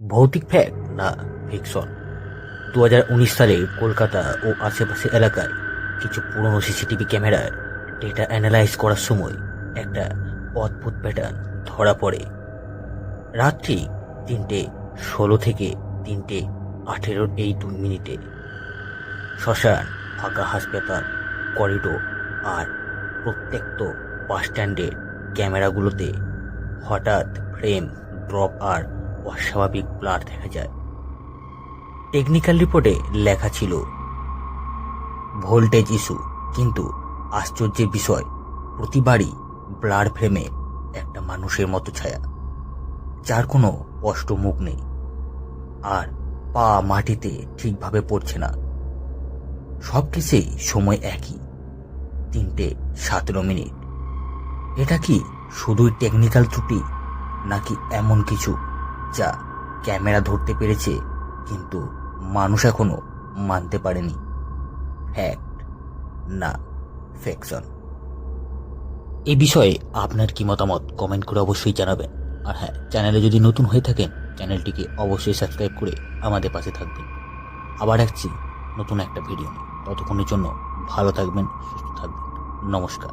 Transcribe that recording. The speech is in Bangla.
ভৌতিক ফ্যাক্ট না ফিকশন। 2019 সালে কলকাতা ও আশেপাশের এলাকায় কিছু পুরনো সিসিটিভি ক্যামেরার ডেটা অ্যানালাইজ করার সময় একটা অদ্ভুত প্যাটার্ন ধরা পড়ে। রাত্রি 3:16 থেকে 3:18 এই 2 মিনিটে শ্মশান, ফাঁকা হাসপাতাল, করিডোর আর প্রত্যেকটা বাস স্ট্যান্ডের ক্যামেরাগুলোতে হঠাৎ ফ্রেম ড্রপ আর অস্বাভাবিক ব্লার দেখা যায়। টেকনিক্যাল রিপোর্টে লেখা ছিল ভোল্টেজ ইস্যু, কিন্তু আশ্চর্যের বিষয় প্রতিবারই ব্লার ফ্রেমে একটা মানুষের মতো ছায়া, যার কোনো স্পষ্ট মুখ নেই আর পা মাটিতে ঠিকভাবে পড়ছে না। সব কিছুই সময় একই, 3:17। এটা কি শুধুই টেকনিক্যাল ত্রুটি, নাকি এমন কিছু যা ক্যামেরা ধরতে পেরেছে কিন্তু মানুষ এখনো মানতে পারেনি? ফ্যাক্ট না ফিকশন? এই বিষয়ে আপনার কি মতামত কমেন্ট করে অবশ্যই জানাবেন। আর হ্যাঁ, চ্যানেলে যদি নতুন হয়ে থাকেন চ্যানেলটিকে অবশ্যই সাবস্ক্রাইব করে আমাদের পাশে থাকবেন। আবার আসছি নতুন একটা ভিডিও নিয়ে। ততক্ষণের জন্য ভালো থাকবেন, সুস্থ থাকবেন। নমস্কার।